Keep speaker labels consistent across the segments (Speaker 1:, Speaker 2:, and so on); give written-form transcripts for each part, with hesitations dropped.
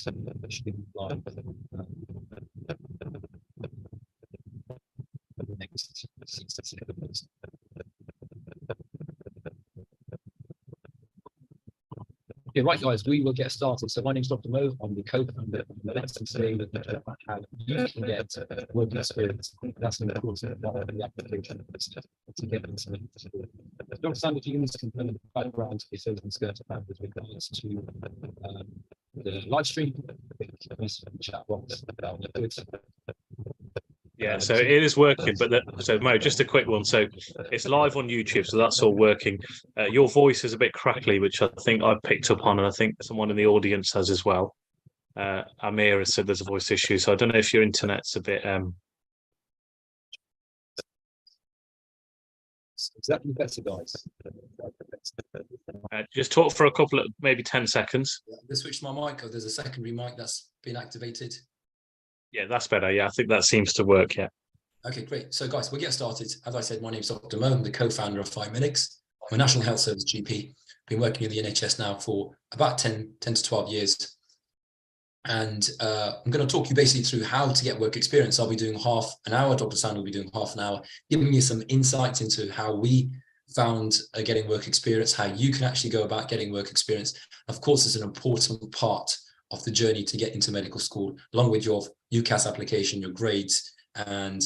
Speaker 1: should be live for the next 6 to 7 minutes. Okay, right, guys, we will get started. So my name is Dr. Mo. I'm the co-founder of the lesson today that how you can get work experience. That's an important part of the application to get into it. Dr. Sanders, you can just confirm the background if there's any skirt about with regards to the live stream, chat box about it.
Speaker 2: Yeah, so it is working, but so Mo, just a quick one. So it's live on YouTube, so that's all working. Your voice is a bit crackly, which I think I picked up on, and I think someone in the audience has as well. Amir has said there's a voice issue, so I don't know if your internet's a bit.
Speaker 1: Exactly better, guys.
Speaker 2: Just talk for a couple of maybe 10 seconds.
Speaker 3: I'm going to switch my mic, or there's a secondary mic that's been activated.
Speaker 2: Yeah, that's better. Yeah, I think that seems to work. Yeah.
Speaker 3: Okay, great. So guys, we'll get started. As I said, my name is Dr. Mo. I'm the co-founder of 5 Minutes. I'm a National Health Service GP. Been working in the NHS now for about 10 to 12 years. And I'm going to talk you basically through how to get work experience. I'll be doing half an hour. Dr. Sand will be doing half an hour, giving you some insights into how we found getting work experience, how you can actually go about getting work experience. Of course, it's an important part of the journey to get into medical school, along with your UCAS application, your grades, and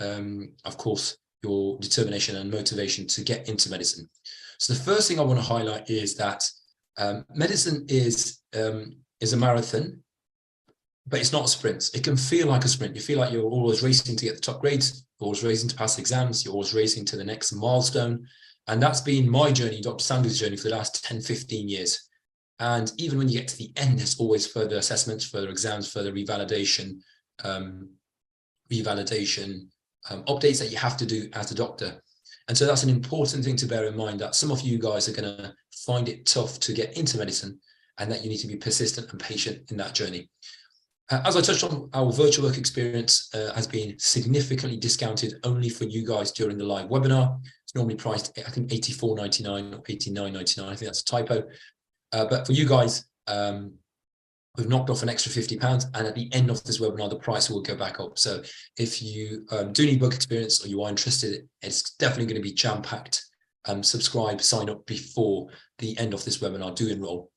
Speaker 3: of course, your determination and motivation to get into medicine. So the first thing I want to highlight is that medicine is a marathon, but it's not a sprint. It can feel like a sprint. You feel like you're always racing to get the top grades, you're always racing to pass exams, you're always racing to the next milestone. And that's been my journey, Dr. Sanders' journey for the last 10, 15 years. And even when you get to the end, there's always further assessments, further exams, further revalidation, updates that you have to do as a doctor. And so that's an important thing to bear in mind, that some of you guys are going to find it tough to get into medicine, and that you need to be persistent and patient in that journey. As I touched on, our virtual work experience has been significantly discounted only for you guys during the live webinar. It's normally priced, I think, $84.99 or $89.99. I think that's a typo. But for you guys, we've knocked off an extra £50, and at the end of this webinar, the price will go back up. So if you do need work experience, or you are interested, it's definitely going to be jam-packed. Subscribe, sign up before the end of this webinar. Do enroll.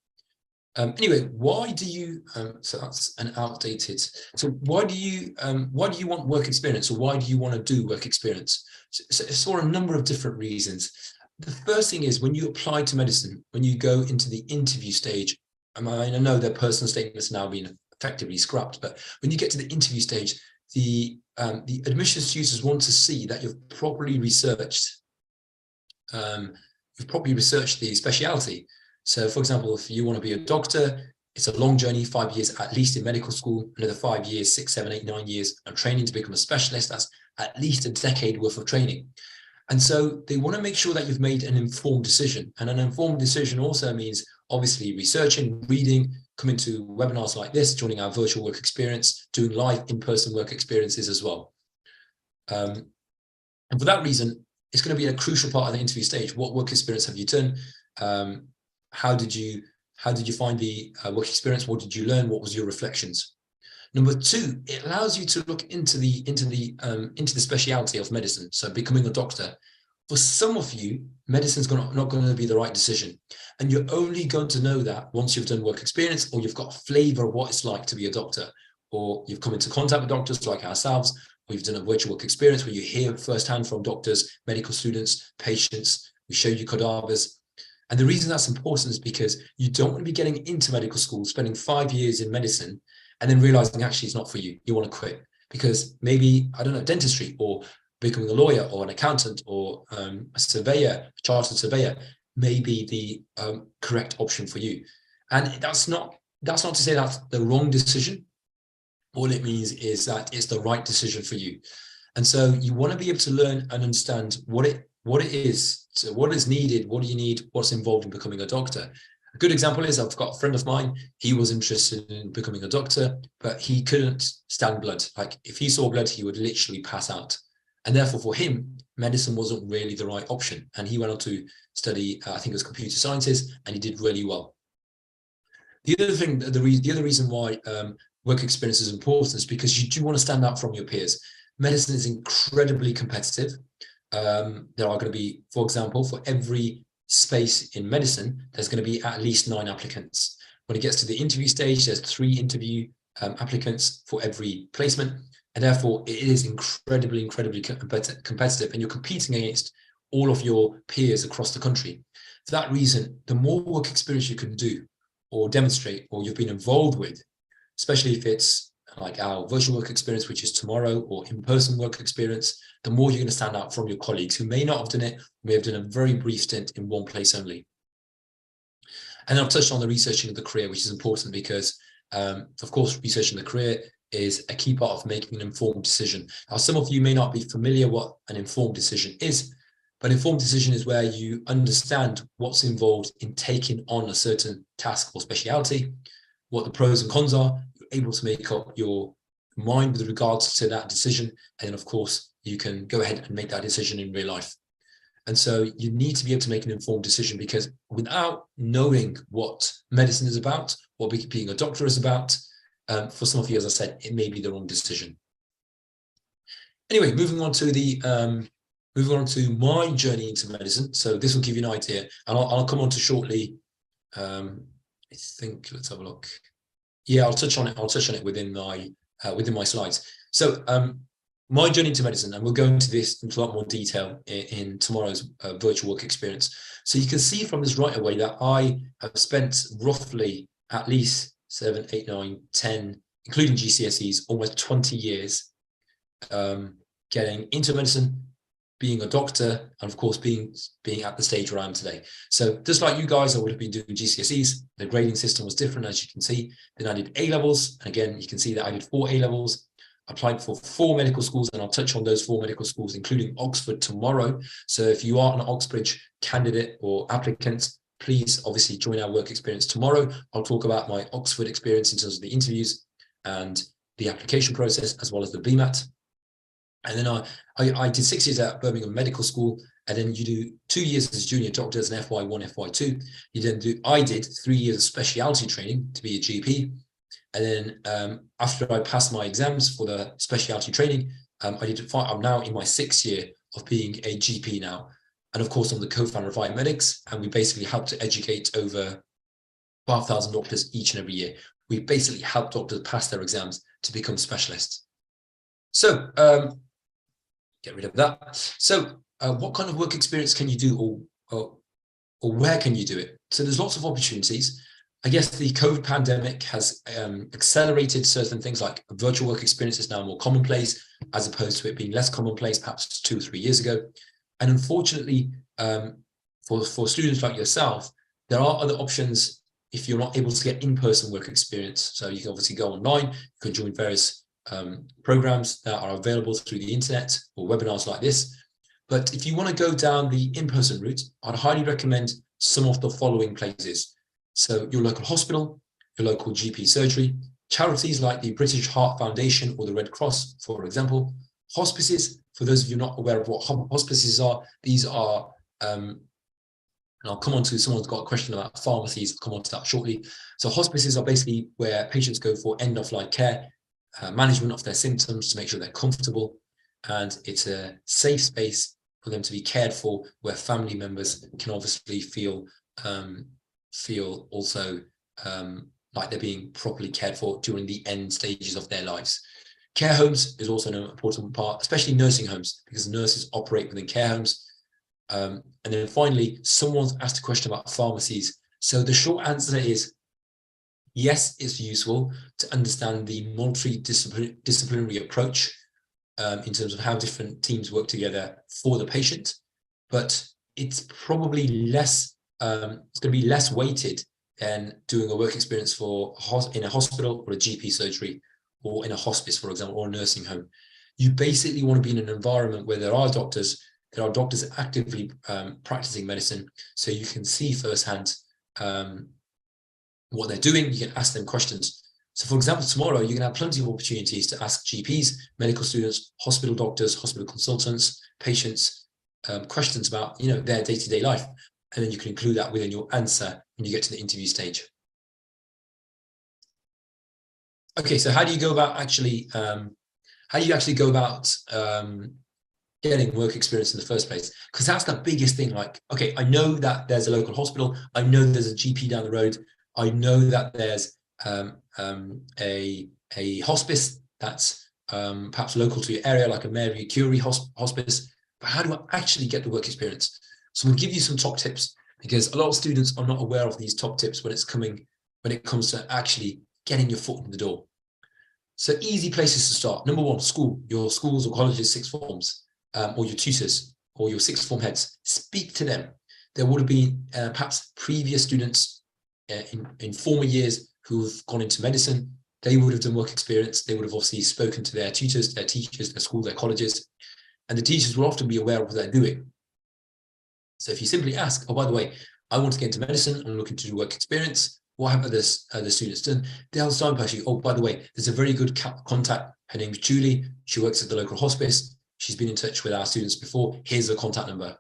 Speaker 3: Anyway, why do you? So that's an outdated. So why do you want work experience, or why do you want to do work experience? So it's for a number of different reasons. The first thing is, when you apply to medicine, when you go into the interview stage, I know their personal statements now being effectively scrapped, but when you get to the interview stage, the admissions users want to see that you've properly researched. You've properly researched the speciality. So, for example, if you want to be a doctor, it's a long journey, 5 years at least in medical school, another 5 years, 6, 7, 8, 9 years of training to become a specialist. That's at least a decade worth of training. And so they want to make sure that you've made an informed decision. And an informed decision also means obviously researching, reading, coming to webinars like this, joining our virtual work experience, doing live in-person work experiences as well. And for that reason, it's going to be a crucial part of the interview stage. What work experience have you done? How did you find the work experience? What did you learn? What was your reflections? Number two, it allows you to look into the speciality of medicine. So becoming a doctor. For some of you, medicine's not going to be the right decision. And you're only going to know that once you've done work experience, or you've got a flavor of what it's like to be a doctor, or you've come into contact with doctors like ourselves, or you've done a virtual work experience where you hear firsthand from doctors, medical students, patients. We show you cadavers. And the reason that's important is because you don't want to be getting into medical school, spending 5 years in medicine, and then realizing actually it's not for you. You want to quit because maybe, I don't know, dentistry, or becoming a lawyer, or an accountant, or a surveyor, a chartered surveyor, may be the correct option for you. And that's not to say that's the wrong decision. All it means is that it's the right decision for you. And so you want to be able to learn and understand what it is, so what is needed, what do you need, what's involved in becoming a doctor. A good example is, I've got a friend of mine, he was interested in becoming a doctor, but he couldn't stand blood. Like, if he saw blood, he would literally pass out. And therefore, for him, medicine wasn't really the right option. And he went on to study, I think it was computer sciences, and he did really well. The other reason why work experience is important is because you do want to stand out from your peers. Medicine is incredibly competitive. There are going to be, for example, for every space in medicine, there's going to be at least 9 applicants. When it gets to the interview stage, there's 3 interview applicants for every placement. And therefore, it is incredibly competitive, and you're competing against all of your peers across the country. For that reason, the more work experience you can do or demonstrate or you've been involved with, especially if it's like our virtual work experience, which is tomorrow, or in-person work experience, the more you're going to stand out from your colleagues who may not have done it, may have done a very brief stint in one place only. And I've touched on the researching of the career, which is important because, of course, researching the career is a key part of making an informed decision. Now, some of you may not be familiar what an informed decision is, but informed decision is where you understand what's involved in taking on a certain task or speciality, what the pros and cons are. You're able to make up your mind with regards to that decision. And of course, you can go ahead and make that decision in real life. And so you need to be able to make an informed decision, because without knowing what medicine is about, what being a doctor is about, for some of you, as I said, it may be the wrong decision. Anyway, moving on to my journey into medicine. So this will give you an idea, and I'll come on to shortly. I think, let's have a look. Yeah, I'll touch on it within my slides. So my journey into medicine, and we'll go into this into a lot more detail in tomorrow's virtual work experience. So you can see from this right away that I have spent roughly at least 7, 8, 9, 10, including GCSEs, almost 20 years getting into medicine, being a doctor, and of course being at the stage where I am today. So just like you guys, I would have been doing GCSEs. The grading system was different, as you can see. Then I did A-levels, and again you can see that I did 4 A-levels. Applied for 4 medical schools, and I'll touch on those 4 medical schools, including Oxford, tomorrow. So if you are an Oxbridge candidate or applicant, please obviously join our work experience tomorrow. I'll talk about my Oxford experience in terms of the interviews and the application process, as well as the BMAT. And then I did 6 years at Birmingham Medical School, and then you do 2 years as junior doctor as an FY1, FY2. You then I did 3 years of specialty training to be a GP. And then after I passed my exams for the specialty training, I'm now in my 6th year of being a GP now. And of course, I'm the co-founder of iMedics, and we basically help to educate over 5,000 doctors each and every year. We basically help doctors pass their exams to become specialists. So get rid of that. So what kind of work experience can you do, or where can you do it? So there's lots of opportunities. I guess the COVID pandemic has accelerated certain things, like virtual work experience is now more commonplace, as opposed to it being less commonplace perhaps 2 or 3 years ago. And unfortunately, for students like yourself, there are other options if you're not able to get in-person work experience. So you can obviously go online, you can join various programs that are available through the internet or webinars like this. But if you want to go down the in-person route, I'd highly recommend some of the following places. So your local hospital, your local GP surgery, charities like the British Heart Foundation or the Red Cross, for example, hospices. For those of you not aware of what hospices are, these are, and I'll come on to, someone's got a question about pharmacies, I'll come on to that shortly. So hospices are basically where patients go for end-of-life care, management of their symptoms to make sure they're comfortable, and it's a safe space for them to be cared for, where family members can obviously feel also like they're being properly cared for during the end stages of their lives. Care homes is also an important part, especially nursing homes, because nurses operate within care homes. And then finally, someone's asked a question about pharmacies. So the short answer is, yes, it's useful to understand the multidisciplinary approach in terms of how different teams work together for the patient, but it's probably less, it's going to be less weighted than doing a work experience in a hospital or a GP surgery, or in a hospice, for example, or a nursing home. You basically want to be in an environment where there are doctors actively practicing medicine, so you can see firsthand what they're doing. You can ask them questions. So for example, tomorrow, you can have plenty of opportunities to ask GPs, medical students, hospital doctors, hospital consultants, patients, questions about their day-to-day life. And then you can include that within your answer when you get to the interview stage. Okay, so how do you go about actually, go about getting work experience in the first place? Because that's the biggest thing. Like, okay, I know that there's a local hospital. I know there's a GP down the road. I know that there's a hospice that's perhaps local to your area, like a Mary Curie hospice. But how do I actually get the work experience? So we'll give you some top tips, because a lot of students are not aware of these top tips when it comes to actually getting your foot in the door. So easy places to start. Number one, school, your schools or colleges, sixth forms, or your tutors or your sixth form heads. Speak to them. There would have been perhaps previous students in former years who've gone into medicine. They would have done work experience. They would have obviously spoken to their tutors, their teachers, their school, their colleges, and the teachers will often be aware of what they're doing. So if you simply ask, oh, by the way, I want to get into medicine, I'm looking to do work experience, what have the students done? They'll signpost you, oh, by the way, there's a very good contact. Her name's Julie. She works at the local hospice. She's been in touch with our students before. Here's her contact number.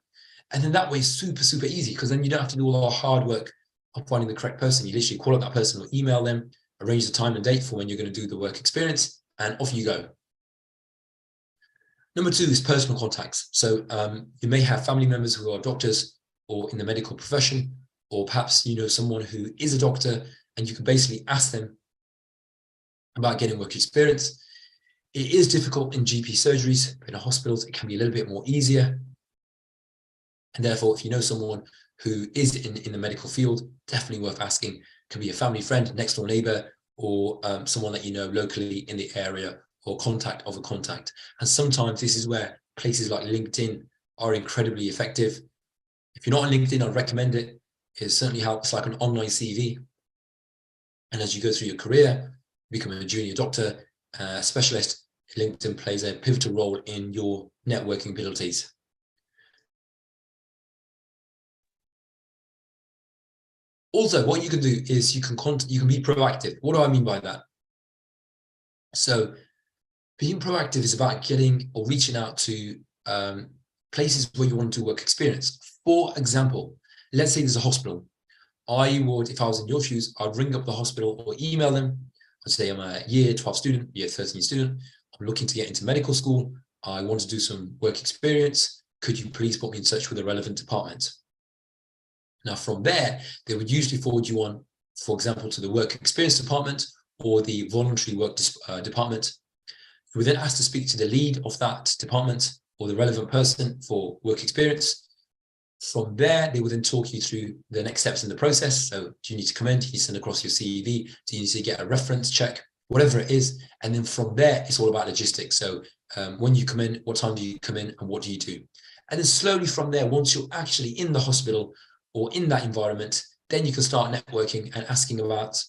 Speaker 3: And then that way is super, super easy, because then you don't have to do all the hard work of finding the correct person. You literally call up that person or email them, arrange the time and date for when you're going to do the work experience, and off you go. Number two is personal contacts. So you may have family members who are doctors or in the medical profession, or perhaps you know someone who is a doctor, and you can basically ask them about getting work experience. It is difficult in GP surgeries, but in hospitals, it can be a little bit more easier. And therefore, if you know someone who is in the medical field, definitely worth asking. It can be a family friend, next door neighbor, or someone that you know locally in the area, or contact of a contact. And sometimes this is where places like LinkedIn are incredibly effective. If you're not on LinkedIn, I'd recommend it. It certainly helps, like an online CV. And as you go through your career, become a junior doctor, specialist, LinkedIn plays a pivotal role in your networking abilities. Also, what you can do is you can be proactive. What do I mean by that? So being proactive is about getting or reaching out to places where you want to do work experience. For example, let's say there's a hospital. I would, if I was in your shoes, I'd ring up the hospital or email them. I'd say I'm a year 12 student, year 13 student. I'm looking to get into medical school. I want to do some work experience. Could you please put me in touch with the relevant department? Now, from there, they would usually forward you on, for example, to the work experience department or the voluntary work department. You would then ask to speak to the lead of that department or the relevant person for work experience. From there, they will then talk you through the next steps in the process. So do you need to come in? Do you send across your CV? Do you need to get a reference check? Whatever it is. And then from there, it's all about logistics. So when you come in, what time do you come in and what do you do? And then slowly from there, once you're actually in the hospital or in that environment, then you can start networking and asking about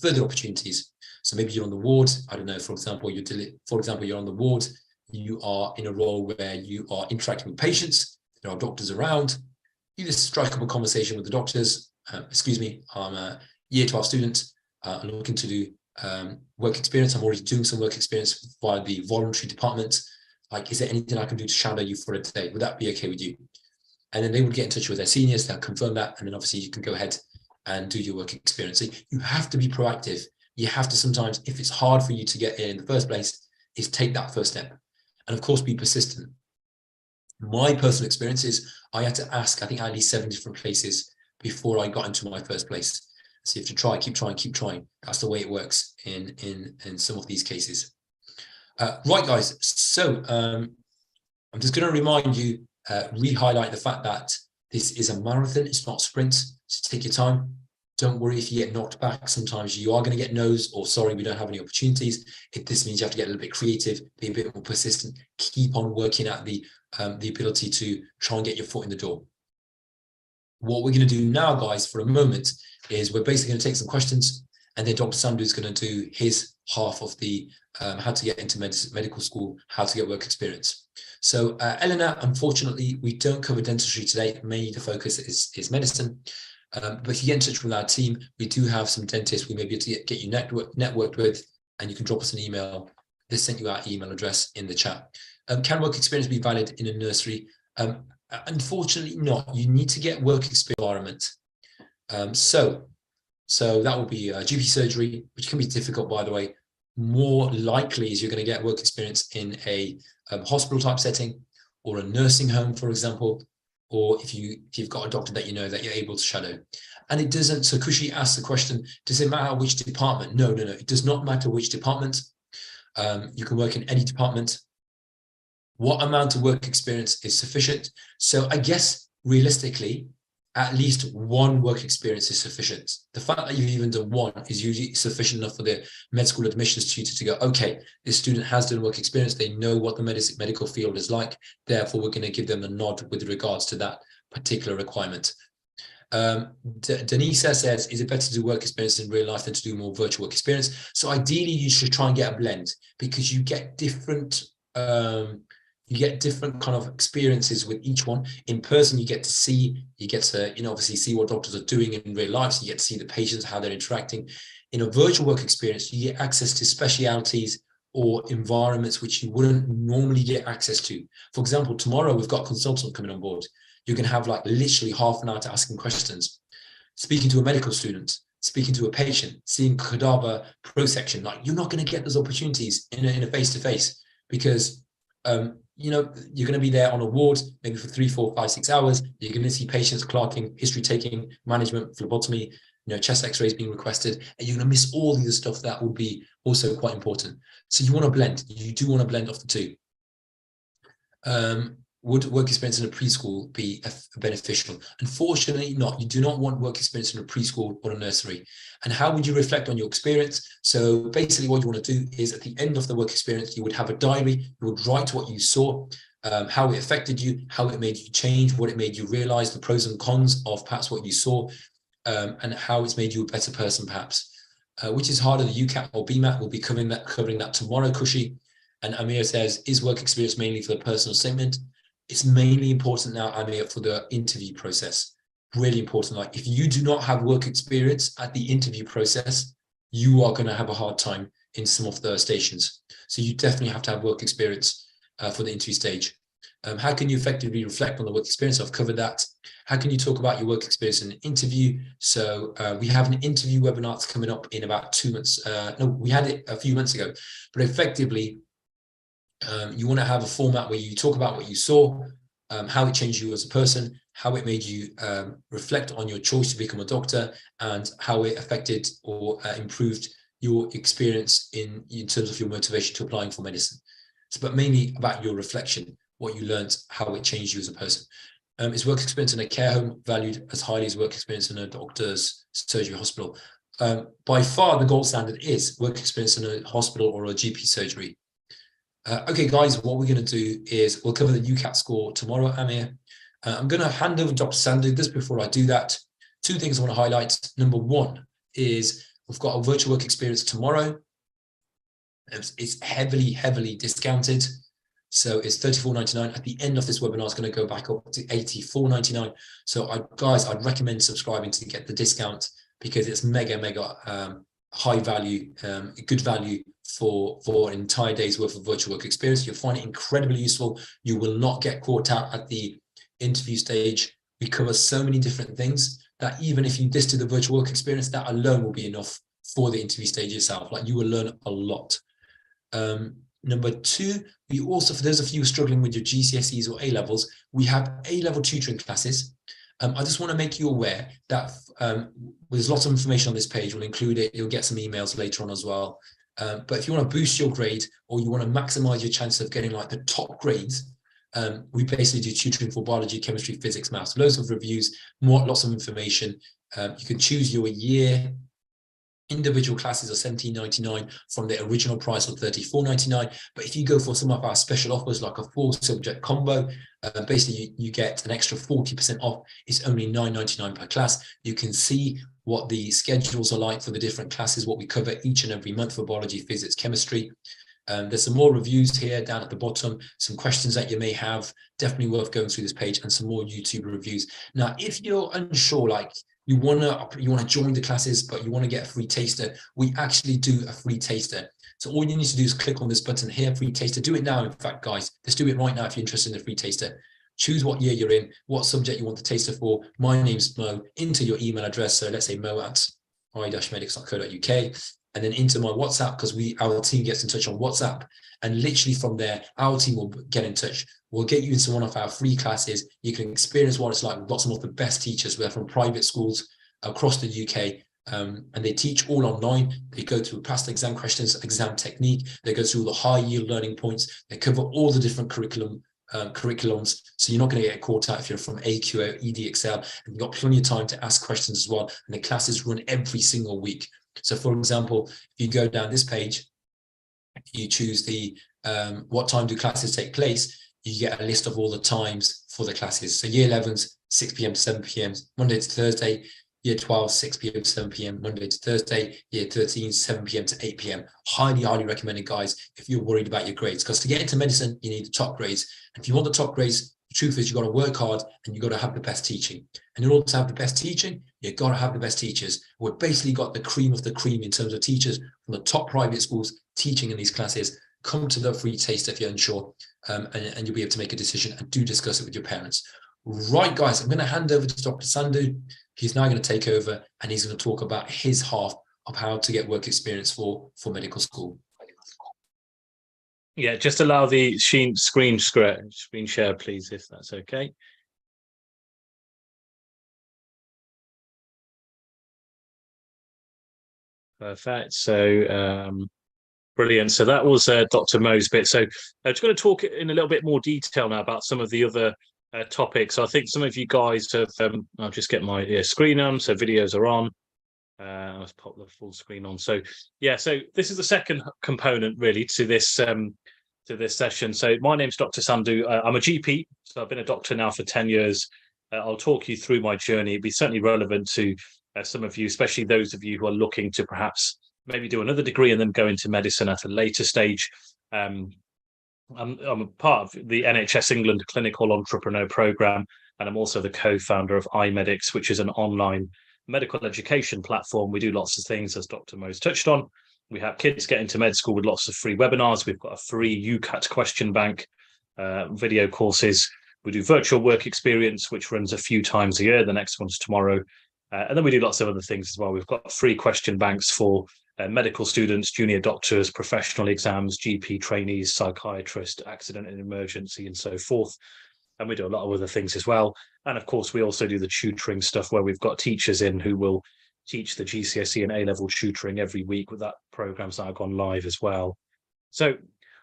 Speaker 3: further opportunities. So maybe you're on the ward. I don't know, for example, you're on the ward. You are in a role where you are interacting with patients. There are doctors around. You just strike up a conversation with the doctors. Excuse me, I'm a year 12 student. I'm looking to do work experience. I'm already doing some work experience via the voluntary department. Like, is there anything I can do to shadow you for a day? Would that be okay with you? And then they would get in touch with their seniors. They'll confirm that. And then obviously you can go ahead and do your work experience. So you have to be proactive. You have to sometimes, if it's hard for you to get in the first place, is take that first step. And of course, be persistent. My personal experience is I had to ask, I think, at least 7 different places before I got into my first place. So you have to try, keep trying, keep trying. That's the way it works in some of these cases. Right, guys. So I'm just going to remind you, re-highlight the fact that this is a marathon. It's not a sprint. So take your time. Don't worry if you get knocked back. Sometimes you are going to get no's or sorry, we don't have any opportunities. This means you have to get a little bit creative, be a bit more persistent, keep on working at the ability to try and get your foot in the door. What we're going to do now, guys, for a moment, is we're basically going to take some questions, and then Dr. Sandhu is going to do his half of the how to get into medical school, how to get work experience. So Eleanor, unfortunately, we don't cover dentistry today. Mainly the focus is medicine. But if you get in touch with our team, we do have some dentists we may be able to get you networked with, and you can drop us an email. They sent you our email address in the chat. Can work experience be valid in a nursery? Unfortunately not. You need to get work experience environment. So that will be GP surgery, which can be difficult, by the way. more likely is you're going to get work experience in a hospital type setting or a nursing home, for example, or if you've got a doctor that you know that you're able to shadow. And it doesn't, so Kushi asked the question, does it matter which department? No, it does not matter which department. You can work in any department. What amount of work experience is sufficient? So I guess realistically, at least one work experience is sufficient. The fact that you've even done one is usually sufficient enough for the med school admissions tutor to go, okay, this student has done work experience. They know what the medical field is like. Therefore, we're going to give them a nod with regards to that particular requirement. Denisa says, is it better to do work experience in real life than to do more virtual work experience? So ideally, you should try and get a blend, because you get different kind of experiences with each one. In person, you get to obviously see what doctors are doing in real life. So you get to see the patients, how they're interacting. In a virtual work experience, you get access to specialities or environments which you wouldn't normally get access to. For example, tomorrow we've got a consultant coming on board. You can have like literally half an hour to asking questions, speaking to a medical student, speaking to a patient, seeing cadaver prosection. Like, you're not going to get those opportunities in a face-to-face, because you're going to be there on a ward maybe for 3, 4, 5, 6 hours. You're going to see patients clerking, history taking, management, phlebotomy, chest x-rays being requested, and you're going to miss all the stuff that would be also quite important. So you want to blend. You do want to blend off the two. Would work experience in a preschool be beneficial? Unfortunately not. You do not want work experience in a preschool or a nursery. And how would you reflect on your experience? So basically what you want to do is, at the end of the work experience, you would have a diary. You would write what you saw, how it affected you, how it made you change, what it made you realize, the pros and cons of perhaps what you saw, and how it's made you a better person perhaps. Which is harder, the UCAT or BMAT? We'll be covering that tomorrow, Kushi. And Amir says, is work experience mainly for the personal statement? It's mainly important now, Amir, for the interview process. Really important. Like, if you do not have work experience at the interview process, you are going to have a hard time in some of the stations. So you definitely have to have work experience for the interview stage. How can you effectively reflect on the work experience? I've covered that. How can you talk about your work experience in an interview? So we have an interview webinar that's coming up in about 2 months. No, we had it a few months ago, but effectively, you want to have a format where you talk about what you saw, how it changed you as a person, how it made you reflect on your choice to become a doctor, and how it affected or improved your experience in terms of your motivation to applying for medicine. So, but mainly about your reflection, what you learned, how it changed you as a person. Is work experience in a care home valued as highly as work experience in a doctor's surgery hospital? By far, the gold standard is work experience in a hospital or a GP surgery. Okay, guys, what we're going to do is we'll cover the UCAT score tomorrow, Amir. I'm going to hand over to Dr. Sandu. Just before I do that, 2 things I want to highlight. Number 1 is we've got a virtual work experience tomorrow. It's heavily discounted. So it's $34.99. At the end of this webinar, it's going to go back up to $84.99. So guys, I'd recommend subscribing to get the discount, because it's mega high value, good value for an entire day's worth of virtual work experience. You'll find it incredibly useful. You will not get caught out at the interview stage. We cover so many different things that even if you just do the virtual work experience, that alone will be enough for the interview stage itself. Like, you will learn a lot. Number 2, we also, for those of you struggling with your GCSEs or A-levels, we have A-level tutoring classes. I just want to make you aware that there's lots of information on this page. We'll include it. You'll get some emails later on as well. But if you want to boost your grade, or you want to maximize your chance of getting like the top grades, we basically do tutoring for biology, chemistry, physics, maths. Loads of reviews, lots of information. You can choose your year. Individual classes are $17.99 from the original price of $34.99. But if you go for some of our special offers, like a 4-subject combo, basically you get an extra 40% off. It's only $9.99 per class. You can see what the schedules are like for the different classes, what we cover each and every month for biology, physics, chemistry. There's some more reviews here down at the bottom, some questions that you may have, definitely worth going through this page, and some more YouTube reviews. Now, if you're unsure, like, you want to join the classes, but you want to get a free taster, we actually do a free taster. So all you need to do is click on this button here, free taster. Do it now, in fact, guys. Let's do it right now if you're interested in the free taster. Choose what year you're in, what subject you want the taster for. My name's Mo. Enter your email address. So let's say mo@i-medics.co.uk. and then into my WhatsApp, because our team gets in touch on WhatsApp, and literally from there, our team will get in touch. We'll get you into one of our free classes. You can experience what it's like. We've got some of the best teachers. We're from private schools across the UK, and they teach all online. They go through past exam questions, exam technique. They go through the high yield learning points. They cover all the different curriculums. So you're not going to get caught out if you're from AQA, EDXL, and you've got plenty of time to ask questions as well. And the classes run every single week. So for example, if you go down this page, you choose the what time do classes take place, you get a list of all the times for the classes. So year 11's 6 p.m. to 7 p.m. Monday to Thursday, year 12, 6 p.m. to 7 p.m. Monday to Thursday, year 13, 7 p.m. to 8 p.m. Highly recommended, guys, if you're worried about your grades, because to get into medicine, you need the top grades. And if you want the top grades, the truth is you've got to work hard and you've got to have the best teaching. And in order to have the best teaching, you've got to have the best teachers. We've basically got the cream of the cream in terms of teachers from the top private schools teaching in these classes. Come to the free taster if you're unsure, and you'll be able to make a decision, and do discuss it with your parents. Right, guys, I'm going to hand over to Dr. Sandhu. He's now going to take over, and he's going to talk about his half of how to get work experience for medical school.
Speaker 2: Yeah, just allow the screen share, please, if that's okay. Perfect. So brilliant. So that was Dr. Mo's bit. So I'm just going to talk in a little bit more detail now about some of the other topics. I think some of you guys have, I'll just get my screen on, so videos are on. Let's pop the full screen on. So yeah, so this is the second component really to this session. So my name's Dr. Sandhu. I'm a GP, so I've been a doctor now for 10 years. I'll talk you through my journey. It'd be certainly relevant to some of you, especially those of you who are looking to perhaps maybe do another degree and then go into medicine at a later stage. I'm a part of the NHS England Clinical Entrepreneur Programme, and I'm also the co-founder of iMedics, which is an online medical education platform. We do lots of things, as Dr. Mo's touched on. We have kids get into med school with lots of free webinars. We've got a free UCAT question bank, video courses. We do virtual work experience, which runs a few times a year. The next one's tomorrow. And then we do lots of other things as well. We've got free question banks for medical students, junior doctors, professional exams, GP trainees, psychiatrists, accident and emergency, and so forth. And we do a lot of other things as well. And of course, we also do the tutoring stuff where we've got teachers in who will teach the GCSE and A-level tutoring every week. With that program's now gone live as well. So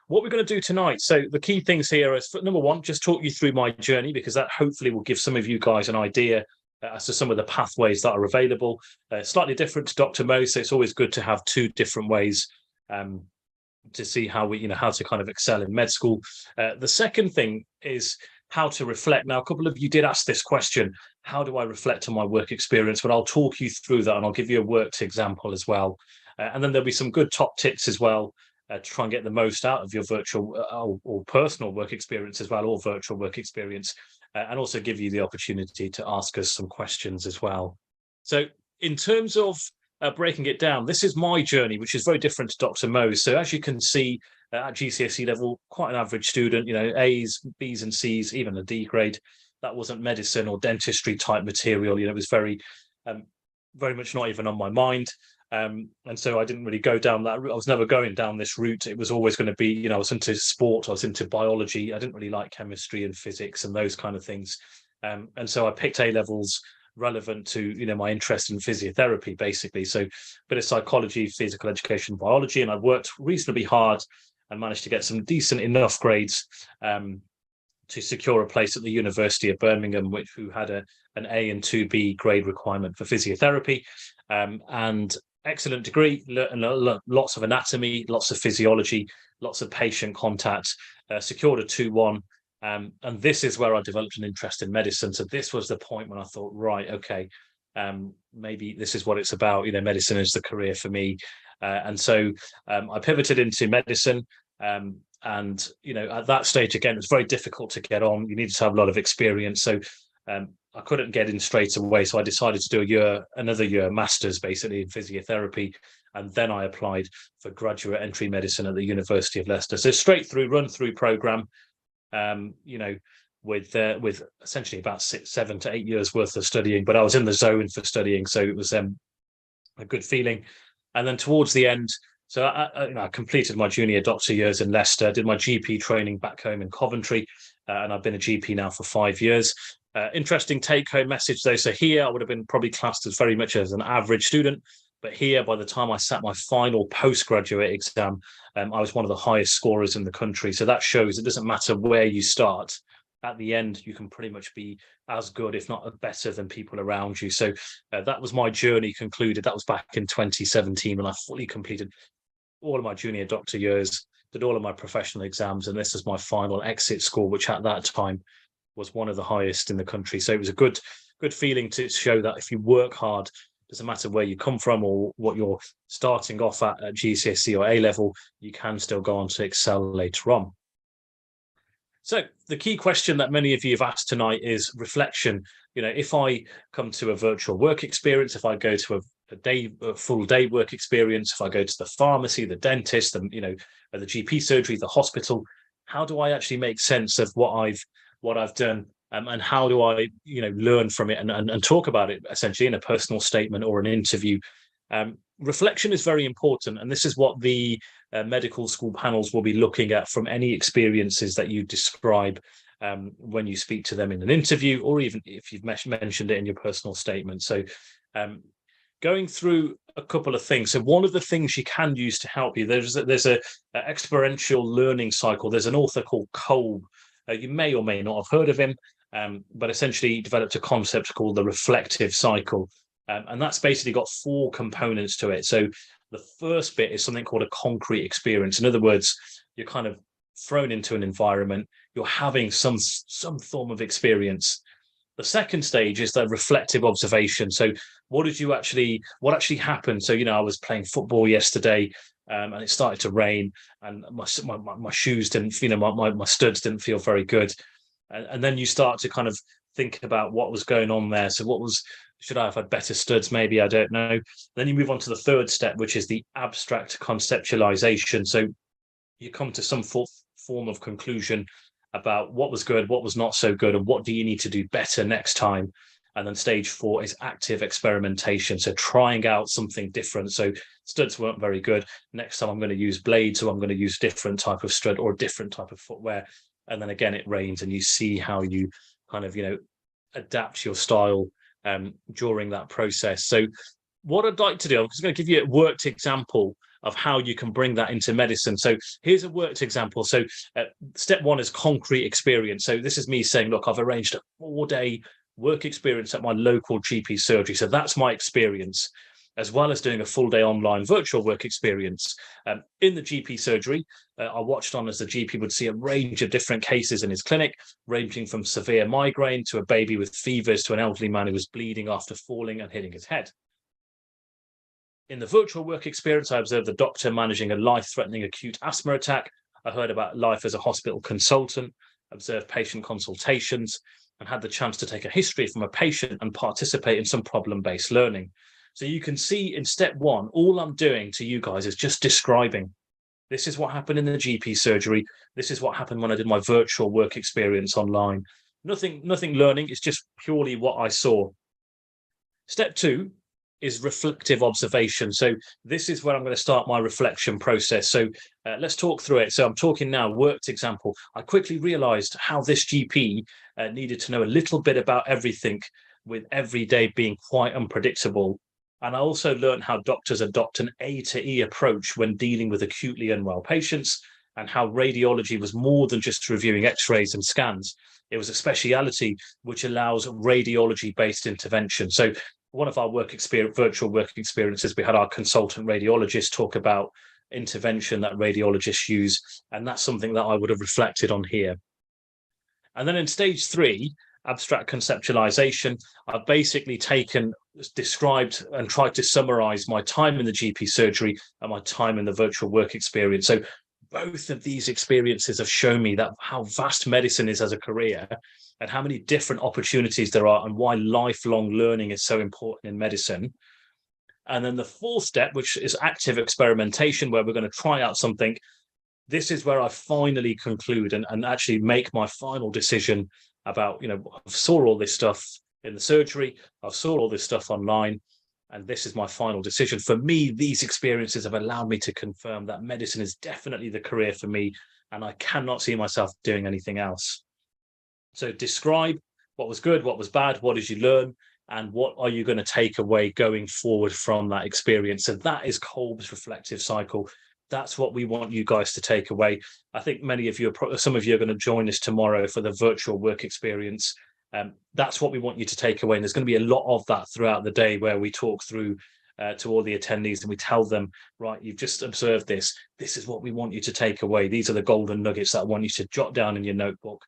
Speaker 2: what we're going to do tonight, so the key things here is, number one, just talk you through my journey, because that hopefully will give some of you guys an idea as to some of the pathways that are available. Slightly different to Dr. Mo, so it's always good to have two different ways to see how we, how to kind of excel in med school. The second thing is how to reflect. Now, a couple of you did ask this question, how do I reflect on my work experience? But I'll talk you through that, and I'll give you a worked example as well. And then there'll be some good top tips as well to try and get the most out of your virtual or personal work experience as well, or virtual work experience, and also give you the opportunity to ask us some questions as well. So in terms of breaking it down, this is my journey, which is very different to Dr. Mo's. So as you can see, at GCSE level, quite an average student, A's, B's and C's, even a D grade. That wasn't medicine or dentistry type material. It was very much not even on my mind. And so I didn't really go down that route. I was never going down this route. It was always going to be, I was into sport, I was into biology. I didn't really like chemistry and physics and those kind of things. And so I picked A-levels relevant to, my interest in physiotherapy, basically. So a bit of psychology, physical education, biology, and I worked reasonably hard and managed to get some decent enough grades to secure a place at the University of Birmingham, who had an A and 2B grade requirement for physiotherapy, and excellent degree, lots of anatomy, lots of physiology, lots of patient contact, secured a 2-1. And this is where I developed an interest in medicine. So this was the point when I thought, right, okay, maybe this is what it's about. Medicine is the career for me. And so I pivoted into medicine. And, at that stage, again, it was very difficult to get on. You needed to have a lot of experience. So I couldn't get in straight away. So I decided to do another year master's, basically, in physiotherapy. And then I applied for graduate entry medicine at the University of Leicester. So straight through, run through program, with essentially about 7 to 8 years worth of studying. But I was in the zone for studying. So it was a good feeling. And then towards the end, so I completed my junior doctor years in Leicester, did my GP training back home in Coventry, and I've been a GP now for 5 years. Interesting take-home message though. So here I would have been probably classed as very much as an average student, but here by the time I sat my final postgraduate exam, I was one of the highest scorers in the country. So that shows it doesn't matter where you start. At the end, you can pretty much be as good, if not better, than people around you. So that was my journey concluded. That was back in 2017 when I fully completed all of my junior doctor years, did all of my professional exams, and this is my final exit score, which at that time was one of the highest in the country. So it was a good feeling to show that if you work hard, doesn't matter where you come from or what you're starting off at GCSE or A level, you can still go on to excel later on. So the key question that many of you have asked tonight is reflection. You know, if I come to a virtual work experience, if I go to a full day work experience, if I go to the pharmacy, the dentist, and the GP surgery, the hospital, how do I actually make sense of what I've done, and how do I learn from it and talk about it essentially in a personal statement or an interview? Reflection is very important, and this is what the medical school panels will be looking at from any experiences that you describe when you speak to them in an interview, or even if you've mentioned it in your personal statement. So going through a couple of things. So one of the things you can use to help you, there's a experiential learning cycle. There's an author called Kolb. You may or may not have heard of him, but essentially he developed a concept called the reflective cycle. And that's basically got 4 components to it. So the first bit is something called a concrete experience. In other words, you're kind of thrown into an environment, you're having some form of experience. The second stage is the reflective observation. So what actually happened? So, I was playing football yesterday, and it started to rain, and my shoes didn't, my studs didn't feel very good. And then you start to kind of think about what was going on there. So should I have had better studs? Maybe, I don't know. Then you move on to the third step, which is the abstract conceptualization. So you come to some form of conclusion about what was good, what was not so good, and what do you need to do better next time. And then stage 4 is active experimentation. So trying out something different. So studs weren't very good. Next time I'm going to use blades, or I'm going to use different type of stud or a different type of footwear. And then again, it rains, and you see how you kind of, adapt your style during that process. So what I'd like to do, I'm just going to give you a worked example of how you can bring that into medicine. So here's a worked example. So step 1 is concrete experience. So this is me saying, look, I've arranged a 4-day work experience at my local GP surgery. So that's my experience, as well as doing a full day online virtual work experience. In the GP surgery, I watched on as the GP would see a range of different cases in his clinic, ranging from severe migraine to a baby with fevers to an elderly man who was bleeding after falling and hitting his head. In the virtual work experience, I observed the doctor managing a life-threatening acute asthma attack. I heard about life as a hospital consultant, observed patient consultations, and had the chance to take a history from a patient and participate in some problem-based learning. So you can see in step 1, all I'm doing to you guys is just describing. This is what happened in the GP surgery. This is what happened when I did my virtual work experience online. Nothing learning, it's just purely what I saw. Step 2 is reflective observation. So this is where I'm going to start my reflection process. So let's talk through it. So I'm talking now worked example. I quickly realized how this GP needed to know a little bit about everything, with every day being quite unpredictable. And I also learned how doctors adopt an A to E approach when dealing with acutely unwell patients, and how radiology was more than just reviewing x-rays and scans. It was a speciality which allows radiology-based intervention. So one of our virtual work experiences, we had our consultant radiologist talk about intervention that radiologists use, and that's something that I would have reflected on here. And then in stage 3, abstract conceptualization, I've basically described and tried to summarize my time in the GP surgery and my time in the virtual work experience. So both of these experiences have shown me that how vast medicine is as a career, and how many different opportunities there are, and why lifelong learning is so important in medicine. And then the 4th step, which is active experimentation, where we're going to try out something. This is where I finally conclude and actually make my final decision about, I've saw all this stuff in the surgery, I've saw all this stuff online. And this is my final decision. For me, these experiences have allowed me to confirm that medicine is definitely the career for me, and I cannot see myself doing anything else. So describe what was good, what was bad, what did you learn, and what are you going to take away going forward from that experience? So that is Kolb's reflective cycle. That's what we want you guys to take away. I think many of you, some of you are going to join us tomorrow for the virtual work experience. That's what we want you to take away. And there's going to be a lot of that throughout the day where we talk through to all the attendees and we tell them, right, you've just observed this. This is what we want you to take away. These are the golden nuggets that I want you to jot down in your notebook.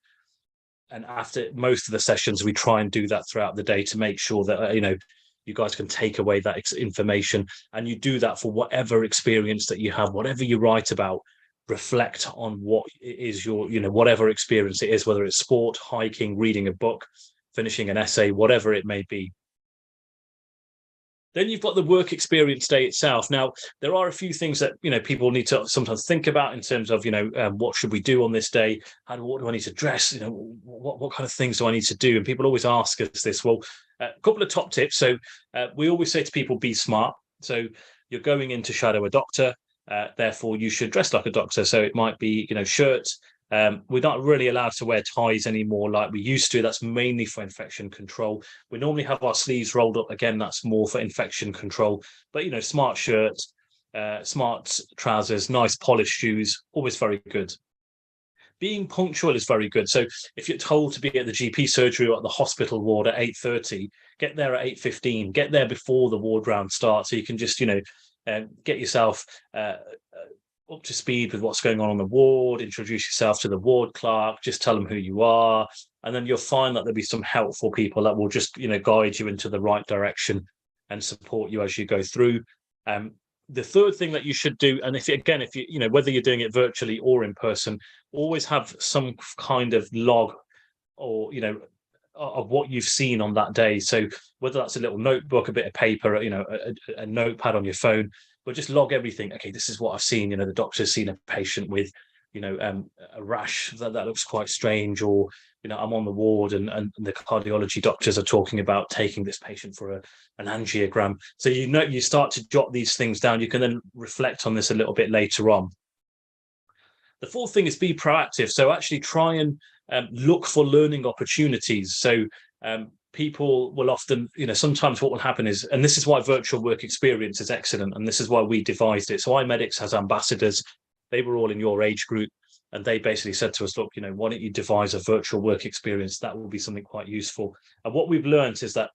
Speaker 2: And after most of the sessions, we try and do that throughout the day to make sure that, you guys can take away that information, and you do that for whatever experience that you have, whatever you write about, reflect on what is your, whatever experience it is, whether it's sport, hiking, reading a book, finishing an essay, whatever it may be. Then you've got the work experience day itself. Now, there are a few things that, people need to sometimes think about in terms of, what should we do on this day? What do I need to dress? What kind of things do I need to do? And people always ask us this. Well, a couple of top tips. So we always say to people, be smart. So you're going in to shadow a doctor. Therefore, you should dress like a doctor. So it might be, shirt. We're not really allowed to wear ties anymore like we used to. That's mainly for infection control. We normally have our sleeves rolled up. Again, that's more for infection control. But, smart shirt, smart trousers, nice polished shoes, always very good. Being punctual is very good. So if you're told to be at the GP surgery or at the hospital ward at 8:30, get there at 8:15, get there before the ward round starts. So you can just, get yourself up to speed with what's going on the ward, introduce yourself to the ward clerk, just tell them who you are. And then you'll find that there'll be some helpful people that will just, guide you into the right direction and support you as you go through. The third thing that you should do, and if you, whether you're doing it virtually or in person, always have some kind of log or, of what you've seen on that day. So whether that's a little notebook, a bit of paper, a notepad on your phone, but just log everything. Okay, this is what I've seen. The doctor's seen a patient with, a rash that looks quite strange, or, I'm on the ward and the cardiology doctors are talking about taking this patient for an angiogram. So, you start to jot these things down. You can then reflect on this a little bit later on. The fourth thing is be proactive. So actually try and look for learning opportunities. So people will often, sometimes what will happen is, and this is why virtual work experience is excellent, and this is why we devised it. So iMedics has ambassadors. They were all in your age group, and they basically said to us, look, why don't you devise a virtual work experience? That will be something quite useful. And what we've learned is that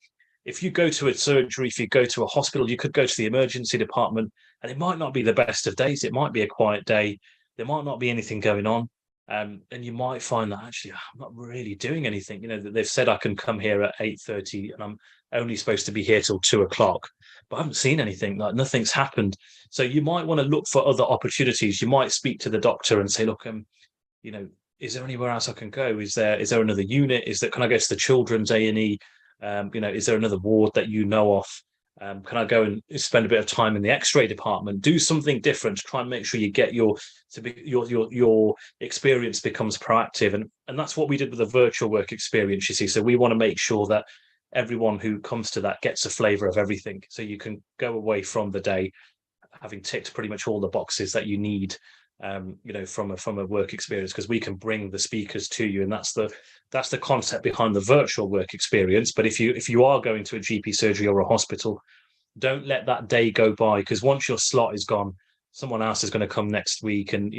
Speaker 2: if you go to a surgery, if you go to a hospital, you could go to the emergency department, and it might not be the best of days. It might be a quiet day. There might not be anything going on. And you might find that actually I'm not really doing anything. They've said I can come here at 8:30 and I'm only supposed to be here till 2:00, but I haven't seen anything. Like nothing's happened. So you might want to look for other opportunities. You might speak to the doctor and say, look, is there anywhere else I can go? Is there another unit? Can I go to the children's A&E? Is there another ward that you know of? Can I go and spend a bit of time in the X-ray department? Do something different to try and make sure you get your experience becomes proactive, and that's what we did with the virtual work experience. You see, so we want to make sure that everyone who comes to that gets a flavour of everything. So you can go away from the day having ticked pretty much all the boxes that you need, from a work experience, because we can bring the speakers to you, and that's the concept behind the virtual work experience. But if you are going to a GP surgery or a hospital, don't let that day go by, because once your slot is gone, someone else is going to come next week, and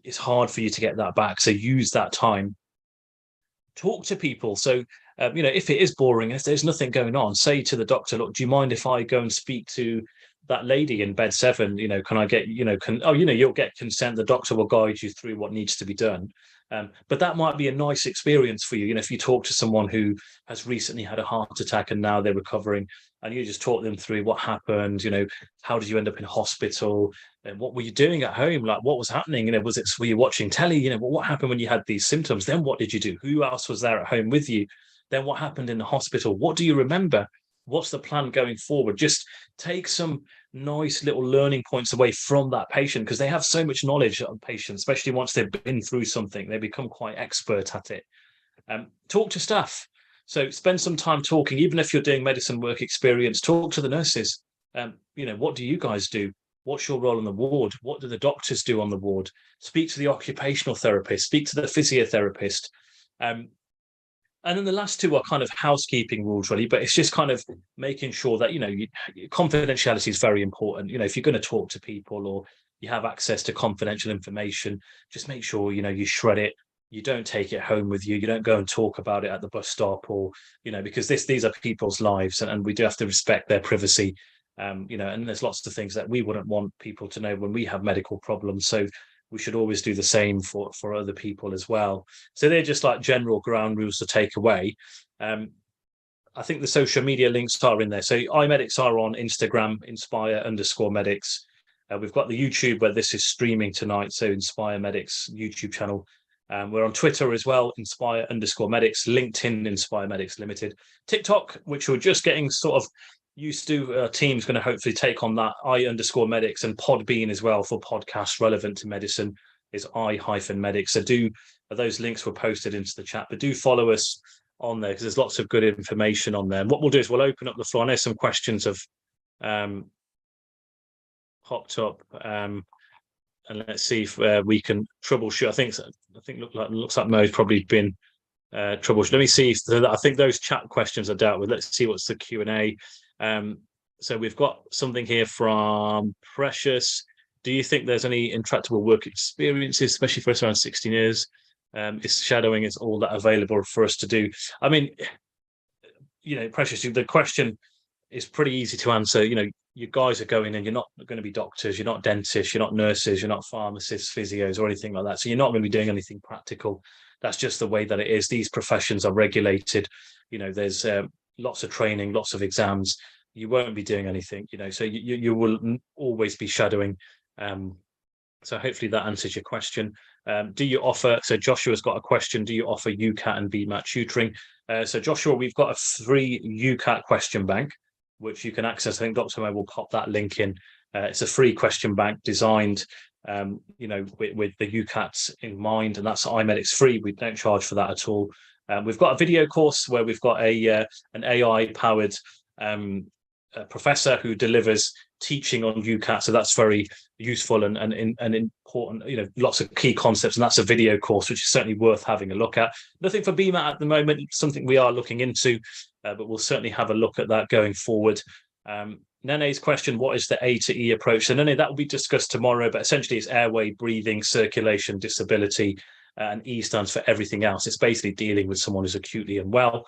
Speaker 2: it's hard for you to get that back. So use that time, talk to people. So if it is boring, if there's nothing going on, say to the doctor, look, do you mind if I go and speak to that lady in bed 7? Can I get, you'll get consent. The doctor will guide you through what needs to be done. But that might be a nice experience for you. If you talk to someone who has recently had a heart attack and now they're recovering, and you just talk them through what happened, how did you end up in hospital, and what were you doing at home? Like, what was happening? Were you watching telly? What happened when you had these symptoms? Then what did you do? Who else was there at home with you? Then what happened in the hospital? What do you remember? What's the plan going forward? Just take some nice little learning points away from that patient, because they have so much knowledge of patients, especially once they've been through something. They become quite expert at it. Talk to staff. So spend some time talking, even if you're doing medicine work experience, talk to the nurses. What do you guys do? What's your role on the ward? What do the doctors do on the ward? Speak to the occupational therapist, speak to the physiotherapist. And then the last two are kind of housekeeping rules, really, but it's just kind of making sure that, confidentiality is very important. If you're going to talk to people or you have access to confidential information, just make sure, you shred it. You don't take it home with you. You don't go and talk about it at the bus stop or, because these are people's lives and we do have to respect their privacy. And there's lots of things that we wouldn't want people to know when we have medical problems. So we should always do the same for other people as well. So they're just like general ground rules to take away. I think the social media links are in there. So iMedics are on Instagram, inspire_medics. We've got the YouTube where this is streaming tonight. So Inspire Medics YouTube channel. We're on Twitter as well, inspire_medics, LinkedIn, Inspire Medics Limited, TikTok, which we're just getting sort of used to. Team's going to hopefully take on that, I_medics, and Podbean as well for podcasts relevant to medicine is I-medics. So those links were posted into the chat, but do follow us on there because there's lots of good information on there. And what we'll do is we'll open up the floor. I know some questions have popped up. And let's see if we can troubleshoot. I think looks like Mo's probably been troubleshoot. Let me see. I think those chat questions are dealt with. Let's see what's the Q&A. So we've got something here from Precious. Do you think there's any intractable work experiences, especially for us around 16 years? Is shadowing is all that available for us to do? I mean, Precious, the question is pretty easy to answer. You guys are going in, you're not going to be doctors, you're not dentists, you're not nurses, you're not pharmacists, physios, or anything like that. So you're not going to be doing anything practical. That's just the way that it is. These professions are regulated. There's lots of training, lots of exams. You won't be doing anything, so you will always be shadowing. So hopefully that answers your question. Do you offer, so Joshua's got a question, do you offer UCAT and BMAT tutoring? So Joshua, we've got a free UCAT question bank, which you can access. I think Dr. Mo will pop that link in. It's a free question bank designed, with the UCATs in mind, and that's iMedics free. We don't charge for that at all. We've got a video course where we've got an AI-powered professor who delivers teaching on UCAT, so that's very useful and important. Lots of key concepts, and that's a video course which is certainly worth having a look at. Nothing for BMAT at the moment, something we are looking into, but we'll certainly have a look at that going forward. Nene's question, what is the A to E approach? So Nene, that will be discussed tomorrow, but essentially it's airway, breathing, circulation, disability, and E stands for everything else. It's basically dealing with someone who's acutely unwell.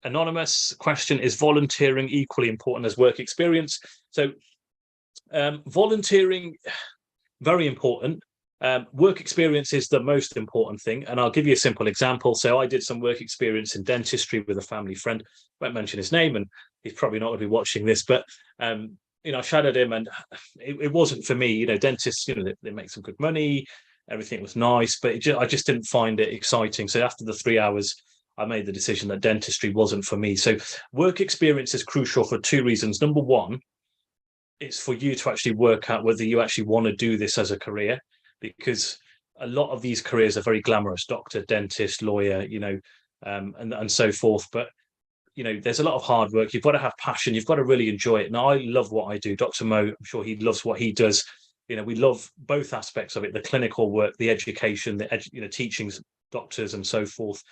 Speaker 2: Anonymous question, is volunteering equally important as work experience? So volunteering, very important. Work experience is the most important thing. And I'll give you a simple example. So I did some work experience in dentistry with a family friend. I won't mention his name, and he's probably not going to be watching this, but I shadowed him, and it wasn't for me. Dentists, they make some good money, everything was nice, but I just didn't find it exciting. So after the 3 hours, I made the decision that dentistry wasn't for me. So work experience is crucial for two reasons. Number one, it's for you to actually work out whether you actually want to do this as a career, because a lot of these careers are very glamorous: doctor, dentist, lawyer, and so forth. But there's a lot of hard work. You've got to have passion. You've got to really enjoy it. Now, I love what I do. Dr. Mo, I'm sure he loves what he does. We love both aspects of it: the clinical work, the education, the teaching doctors, and so forth.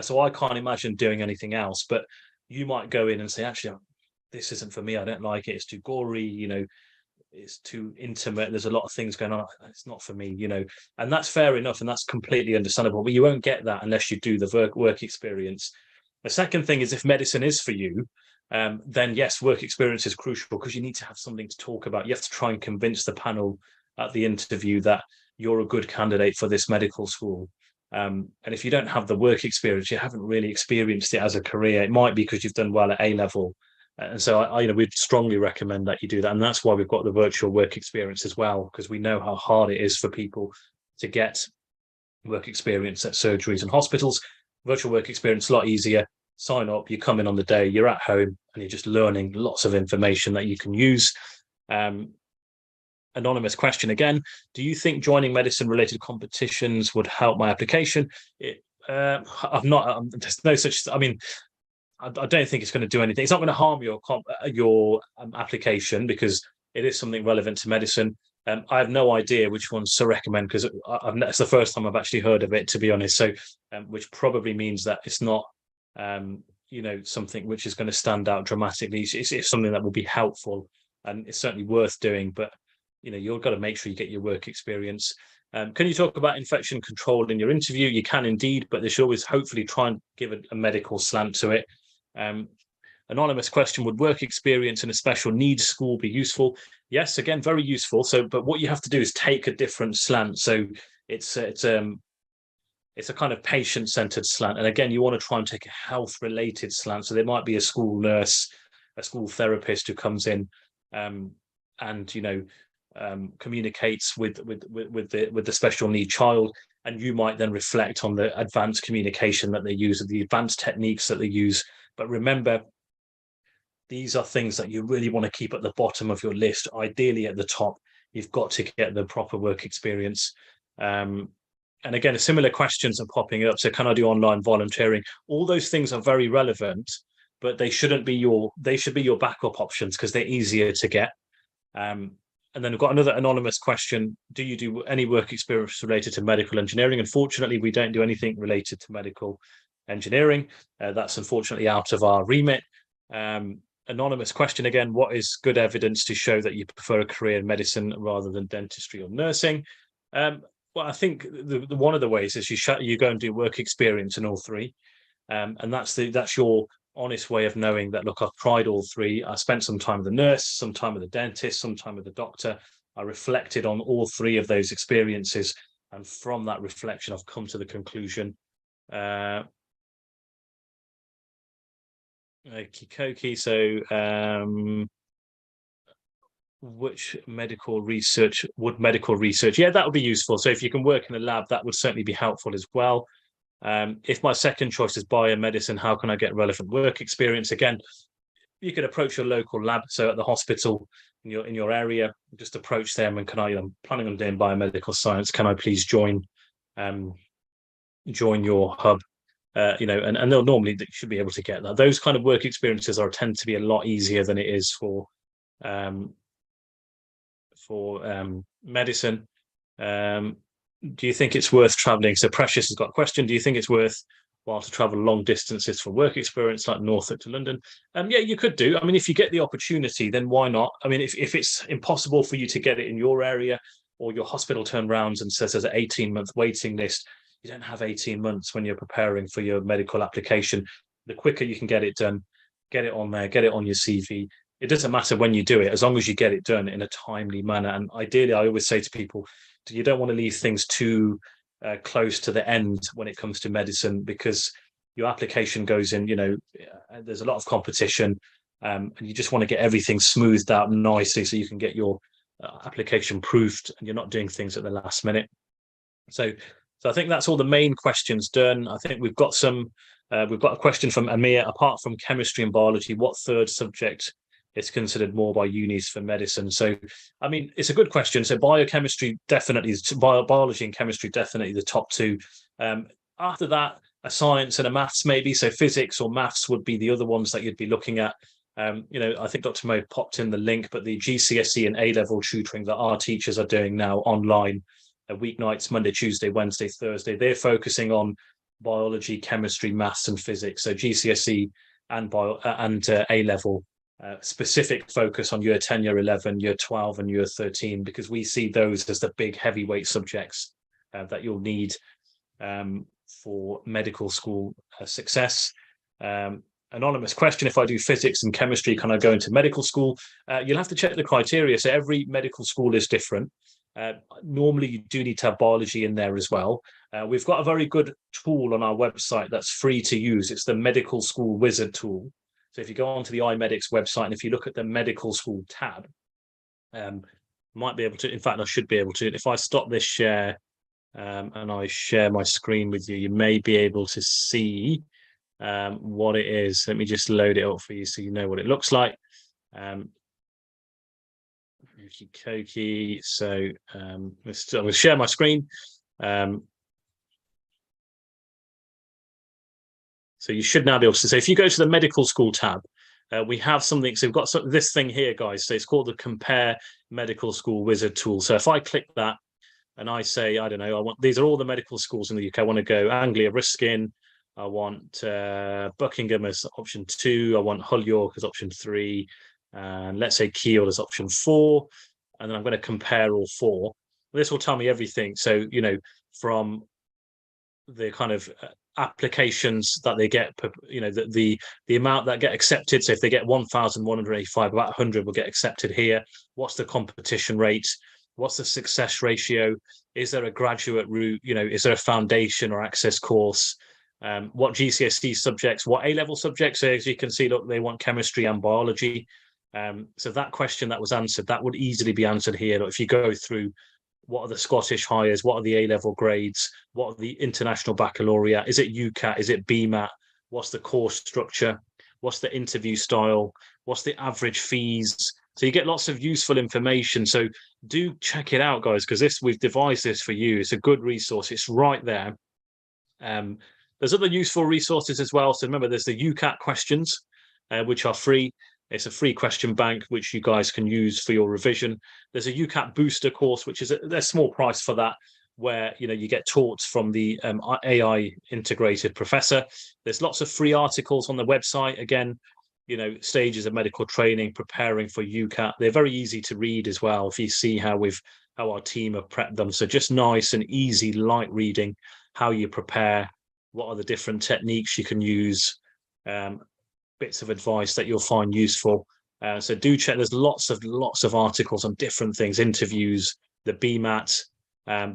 Speaker 2: So I can't imagine doing anything else. But you might go in and say, actually, this isn't for me. I don't like it. It's too gory. It's too intimate. There's a lot of things going on. It's not for me. And that's fair enough, and that's completely understandable. But you won't get that unless you do the work experience. The second thing is, if medicine is for you, then yes, work experience is crucial, because you need to have something to talk about. You have to try and convince the panel at the interview that you're a good candidate for this medical school. And if you don't have the work experience, you haven't really experienced it as a career. It might be because you've done well at A level. And so we'd strongly recommend that you do that. And that's why we've got the virtual work experience as well, because we know how hard it is for people to get work experience at surgeries and hospitals. Virtual work experience, a lot easier. Sign up, you come in on the day, you're at home, and you're just learning lots of information that you can use. Anonymous question again, do you think joining medicine related competitions would help my application? I've not. There's no such. I mean, I don't think it's going to do anything. It's not going to harm your application because it is something relevant to medicine. I have no idea which ones to recommend because it's the first time I've actually heard of it, to be honest. So, which probably means that it's not, something which is going to stand out dramatically. It's something that will be helpful and it's certainly worth doing. But you've got to make sure you get your work experience. Can you talk about infection control in your interview? You can indeed, but they should always hopefully try and give a medical slant to it. Anonymous question: would work experience in a special needs school be useful? Yes, again, very useful. But what you have to do is take a different slant. So it's a kind of patient-centered slant, and again, you want to try and take a health-related slant. So there might be a school nurse, a school therapist who comes in, and communicates with the special need child, and you might then reflect on the advanced communication that they use, the advanced techniques that they use. But remember, these are things that you really want to keep at the bottom of your list, ideally at the top. You've got to get the proper work experience. And again, similar questions are popping up. So can I do online volunteering? All those things are very relevant, but they should be your backup options because they're easier to get. And then we've got another anonymous question. Do you do any work experience related to medical engineering? Unfortunately, we don't do anything related to medical engineering. That's unfortunately out of our remit. Anonymous question again: what is good evidence to show that you prefer a career in medicine rather than dentistry or nursing? Well, I think one of the ways is you go and do work experience in all three. And that's your honest way of knowing that, look, I've tried all three. I spent some time with the nurse, some time with the dentist, some time with the doctor. I reflected on all three of those experiences. And from that reflection, I've come to the conclusion. Okie dokie. So, which medical research? Yeah, that would be useful. So if you can work in a lab, that would certainly be helpful as well. If my second choice is biomedicine, how can I get relevant work experience? Again, you could approach your local lab. So at the hospital in your area, just approach them and I'm planning on doing biomedical science. Can I please join your hub? And they should be able to get that. Those kind of work experiences tend to be a lot easier than it is for medicine. Do you think it's worth traveling? So Precious has got a question. Do you think it's worthwhile to travel long distances for work experience, like Norfolk to London? Yeah, you could do. I mean, if you get the opportunity, then why not? I mean, if it's impossible for you to get it in your area, or your hospital turns around and says there's an 18-month waiting list, you don't have 18 months when you're preparing for your medical application. The quicker you can get it done, get it on there, get it on your CV. It doesn't matter when you do it, as long as you get it done in a timely manner. And ideally, I always say to people, you don't want to leave things too close to the end when it comes to medicine, because your application goes in, there's a lot of competition, and you just want to get everything smoothed out nicely so you can get your application proofed and you're not doing things at the last minute. So I think that's all the main questions done. I think we've got a question from Amir. Apart from chemistry and biology, what third subject is considered more by unis for medicine? So, I mean, it's a good question. So biology and chemistry, definitely the top two. After that, a science and a maths maybe. So physics or maths would be the other ones that you'd be looking at. I think Dr. Mo popped in the link, but the GCSE and A-level tutoring that our teachers are doing now online, weeknights, Monday, Tuesday, Wednesday, Thursday, they're focusing on biology, chemistry, maths and physics. So GCSE and A-level. Specific focus on year 10, year 11, year 12 and year 13, because we see those as the big heavyweight subjects that you'll need for medical school success. Anonymous question: if I do physics and chemistry, can I go into medical school? You'll have to check the criteria. So every medical school is different. Normally you do need to have biology in there as well. We've got a very good tool on our website that's free to use. It's the Medical School Wizard tool. So if you go onto the iMedics website and if you look at the medical school tab, might be able to, in fact, I should be able to, if I stop this share and I share my screen with you, you may be able to see what it is. Let me just load it up for you so you know what it looks like. So I will share my screen. So you should now be able to. So if you go to the medical school tab, we have something. So we've got this thing here, guys. So it's called the Compare Medical School Wizard tool. So if I click that and I say, I don't know, these are all the medical schools in the UK. I want to go Anglia Ruskin. I want Buckingham as option 2. I want Hull York as option 3. And let's say Kiel as option 4. And then I'm going to compare all 4. This will tell me everything. So, from the kind of applications that they get, the amount that get accepted. So if they get 1,185, about 100 will get accepted here. What's the competition rate? What's the success ratio? Is there a graduate route? Is there a foundation or access course? What GCSE subjects, what A-level subjects? So as you can see, look, they want chemistry and biology. So that question that was answered, that would easily be answered here. Look, if you go through, what are the Scottish Highers? What are the A-level grades? What are the International Baccalaureate? Is it UCAT? Is it BMAT? What's the course structure? What's the interview style? What's the average fees? So you get lots of useful information. So do check it out, guys, because we've devised this for you. It's a good resource. It's right there. There's other useful resources as well. So remember, there's the UCAT questions, which are free. It's a free question bank, which you guys can use for your revision. There's a UCAT booster course, which is a small price for that, where you get talks from the AI integrated professor. There's lots of free articles on the website. Again, stages of medical training, preparing for UCAT. They're very easy to read as well. If you see how our team have prepped them, so just nice and easy, light reading. How you prepare, what are the different techniques you can use. Bits of advice that you'll find useful. So do check. There's lots of articles on different things, interviews, the BMAT,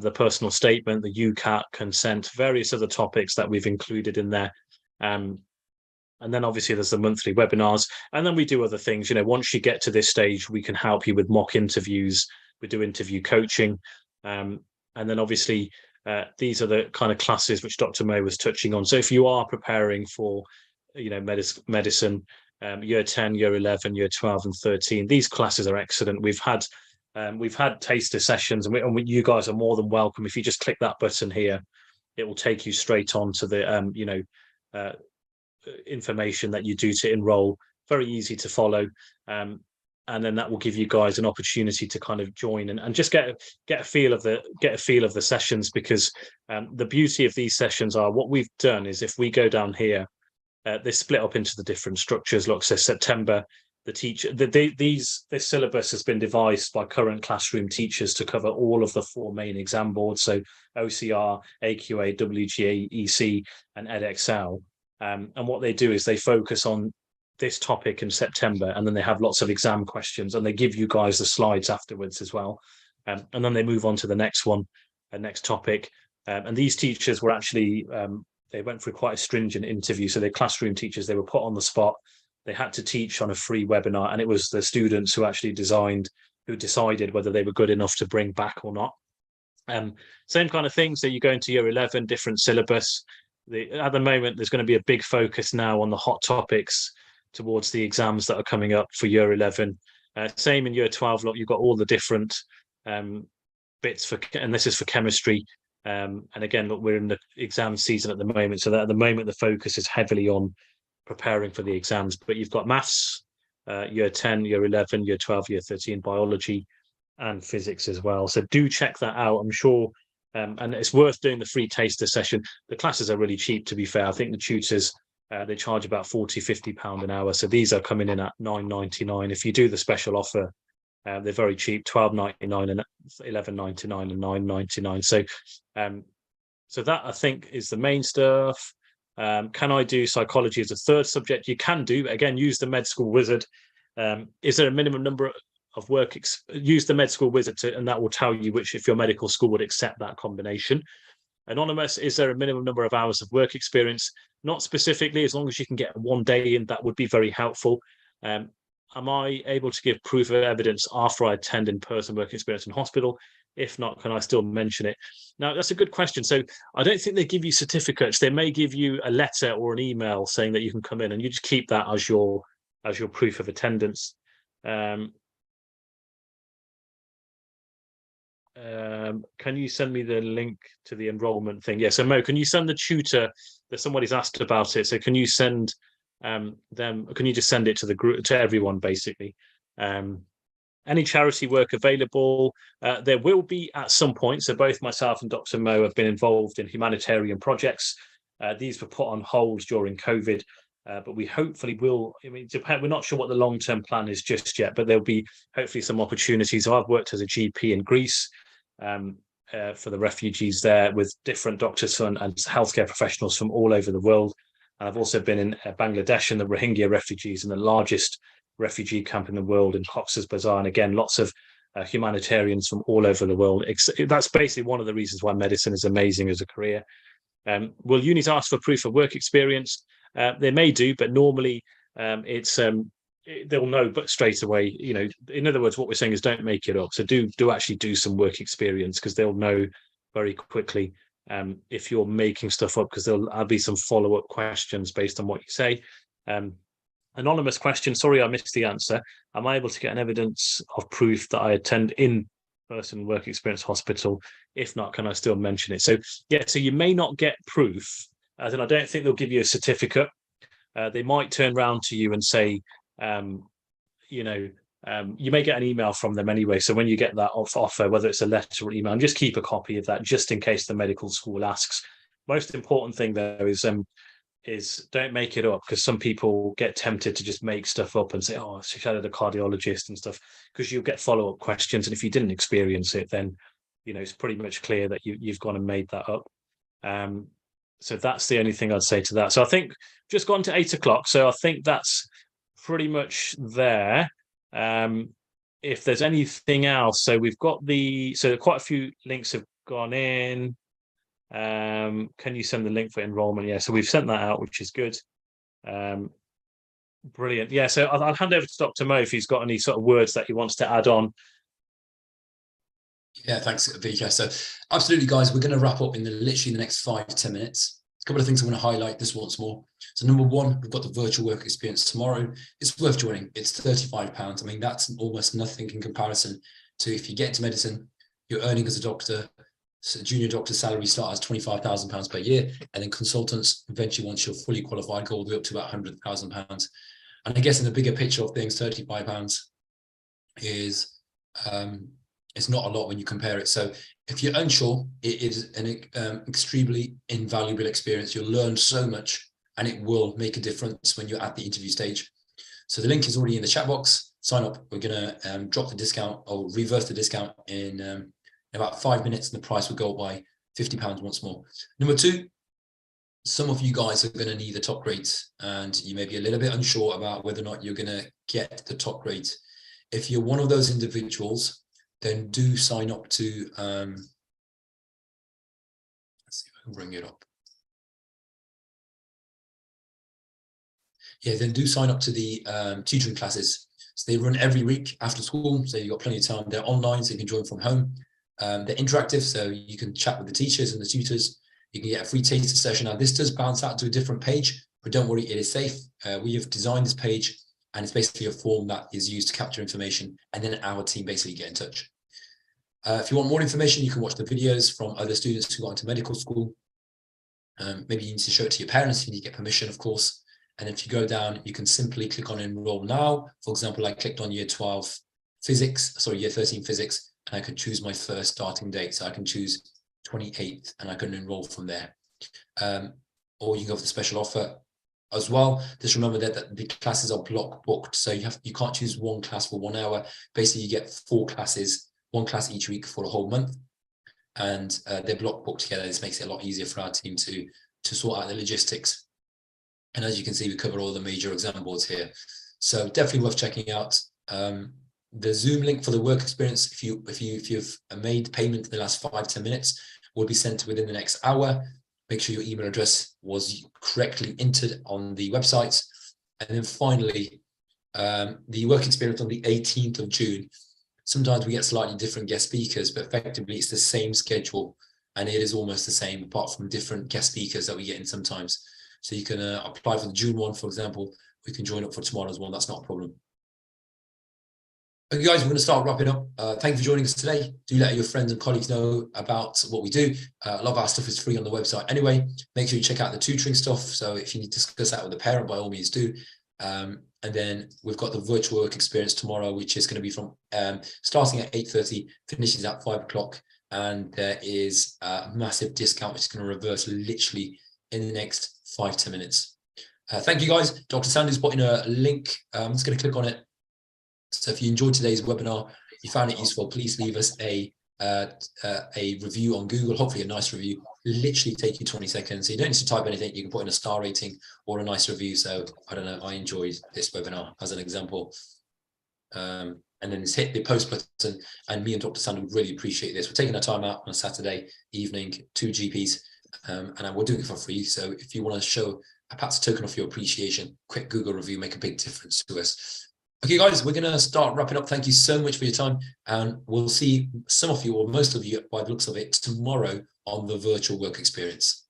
Speaker 2: the personal statement, the UCAT, consent, various other topics that we've included in there. And then obviously there's the monthly webinars. And then we do other things. Once you get to this stage, we can help you with mock interviews. We do interview coaching. And then obviously these are the kind of classes which Dr. Mo was touching on. So if you are preparing for medicine, year 10, year 11, year 12 and 13, these classes are excellent. We've had taster sessions, and you guys are more than welcome. If you just click that button here, it will take you straight on to the information that you do to enroll. Very easy to follow, and then that will give you guys an opportunity to kind of join and just get a feel of the sessions, because the beauty of these sessions are, what we've done is, if we go down here, they split up into the different structures. Look, so September, this syllabus has been devised by current classroom teachers to cover all of the 4 main exam boards. So OCR, AQA, WGA, EC, and EdXL. And what they do is they focus on this topic in September, and then they have lots of exam questions, and they give you guys the slides afterwards as well. And then they move on to the next one, next topic. And these teachers were actually they went through quite a stringent interview. So they're classroom teachers. They were put on the spot. They had to teach on a free webinar, and it was the students who actually decided whether they were good enough to bring back or not. Same kind of thing. So you go into year 11, different syllabus. At the moment, there's going to be a big focus now on the hot topics towards the exams that are coming up for year 11. Same in year 12. Look, you've got all the different bits and this is for chemistry. And again, look, we're in the exam season at the moment. So that at the moment, the focus is heavily on preparing for the exams. But you've got maths, year 10, year 11, year 12, year 13, biology and physics as well. So do check that out. I'm sure, and it's worth doing the free taster session. The classes are really cheap, to be fair. I think the tutors, they charge about £40–50 an hour. So these are coming in at £9.99. If you do the special offer, they're very cheap, £12.99 and £11.99 and £9.99. So that, I think, is the main stuff. Can I do psychology as a third subject? You can do. Again, use the Med School Wizard. Is there a minimum number of use the Med School Wizard and that will tell you if your medical school would accept that combination. Anonymous, is there a minimum number of hours of work experience? Not specifically, as long as you can get 1 day in, that would be very helpful. Am I able to give proof of evidence after I attend in-person work experience in hospital? If not, can I still mention it? Now, that's a good question. So I don't think they give you certificates. They may give you a letter or an email saying that you can come in, and you just keep that as your proof of attendance. can you send me the link to the enrollment thing? Yeah, so Mo, can you send the tutor that somebody's asked about it? So can you send them, can you just send it to the group, to everyone basically? Any charity work available? There will be at some point. So both myself and Dr. Mo have been involved in humanitarian projects. These were put on hold during COVID, but we hopefully will. I mean, we're not sure what the long-term plan is just yet, but there'll be hopefully some opportunities. So I've worked as a GP in Greece for the refugees there with different doctors and healthcare professionals from all over the world. I've also been in Bangladesh and the Rohingya refugees in the largest refugee camp in the world in Cox's Bazar. And again, lots of humanitarians from all over the world. That's basically one of the reasons why medicine is amazing as a career. Will unis ask for proof of work experience? They may do, but normally they'll know but straight away. You know, in other words, what we're saying is don't make it up. So do actually do some work experience, because they'll know very quickly if you're making stuff up, because there'll be some follow-up questions based on what you say. Anonymous question, sorry I missed the answer. Am I able to get an evidence of proof that I attend in-person work experience hospital? If not, can I still mention it? So yeah, so you may not get proof, as in I don't think they'll give you a certificate. They might turn around to you and say, you know, you may get an email from them anyway. So when you get that offer, whether it's a letter or email, and just keep a copy of that just in case the medical school asks. Most important thing though is don't make it up, because some people get tempted to just make stuff up and say, oh, she shadowed a cardiologist and stuff, because you'll get follow-up questions. And if you didn't experience it, then, you know, it's pretty much clear that you've gone and made that up. So that's the only thing I'd say to that. So I think just gone to 8 o'clock. So I think that's pretty much there. If there's anything else, so we've got so quite a few links have gone in. Can you send the link for enrollment? Yeah, so we've sent that out, which is good. Brilliant. Yeah, so I'll hand over to Dr. Mo if he's got any sort of words that he wants to add on.
Speaker 3: Yeah, thanks, Vika. So absolutely, guys, we're going to wrap up in literally the next 5 to 10 minutes. A couple of things I want to highlight this once more. So number one, we've got the virtual work experience tomorrow. It's worth joining. It's £35. I mean, that's almost nothing in comparison to if you get into medicine, you're earning as a doctor. So junior doctor salary start as £25,000 per year, and then consultants eventually, once you're fully qualified, go all the way up to about £100,000. And I guess in the bigger picture of things, £35 is it's not a lot when you compare it. So if you're unsure, it is an extremely invaluable experience. You'll learn so much, and it will make a difference when you're at the interview stage. So the link is already in the chat box. Sign up. We're going to drop the discount, or reverse the discount in about 5 minutes, and the price will go up by £50 once more. Number two, some of you guys are going to need the top grades, and you may be a little bit unsure about whether or not you're going to get the top grades. If you're one of those individuals, then do sign up to, let's see if I can bring it up. Yeah, then do sign up to the tutoring classes. So they run every week after school, so you've got plenty of time. They're online, so you can join from home. They're interactive, so you can chat with the teachers and the tutors. You can get a free taster session. Now, this does bounce out to a different page, but don't worry, it is safe. We have designed this page, and it's basically a form that is used to capture information, and then our team basically get in touch. If you want more information, you can watch the videos from other students who got into medical school. Maybe you need to show it to your parents. You need to get permission, of course. And if you go down, you can simply click on enroll now. For example, I clicked on year 12 physics, sorry, year 13 physics, and I could choose my first starting date. So I can choose 28th, and I can enroll from there. Or you can go for the special offer as well. Just remember that the classes are block booked, so you can't choose one class for 1 hour. Basically, you get 4 classes, 1 class each week for a whole month, and they're block booked together. This makes it a lot easier for our team to sort out the logistics. And as you can see, we cover all the major exam boards here, so definitely worth checking out. The Zoom link for the work experience, if you've made payment in the last 5 to 10 minutes, will be sent within the next hour. Make sure your email address was correctly entered on the website. And then finally, the work experience on the 18th of June. Sometimes we get slightly different guest speakers, but effectively it's the same schedule, and it is almost the same apart from different guest speakers that we get in sometimes. So you can apply for the June one, for example. We can join up for tomorrow as well. That's not a problem. Okay, guys, we're going to start wrapping up. Thank you for joining us today. Do let your friends and colleagues know about what we do. A lot of our stuff is free on the website anyway. Make sure you check out the tutoring stuff. So if you need to discuss that with a parent, by all means do. And then we've got the virtual work experience tomorrow, which is going to be from starting at 8:30, finishes at 5 o'clock. And there is a massive discount, which is going to reverse literally in the next 5-10 minutes. Thank you, guys. Dr. Sandy's put in a link. I'm just going to click on it. So if you enjoyed today's webinar, you found it useful, please leave us a review on Google, hopefully a nice review. Literally take you 20 seconds. So you don't need to type anything. You can put in a star rating or a nice review. So I don't know, I enjoyed this webinar as an example. And then just hit the post button, and me and Dr. Sandy would really appreciate this. We're taking our time out on a Saturday evening, 2 GPs, and we're doing it for free. So if you want to show perhaps a token of your appreciation, quick Google review, make a big difference to us. Okay, guys, we're going to start wrapping up. Thank you so much for your time, and we'll see some of you, or most of you, by the looks of it, tomorrow on the virtual work experience.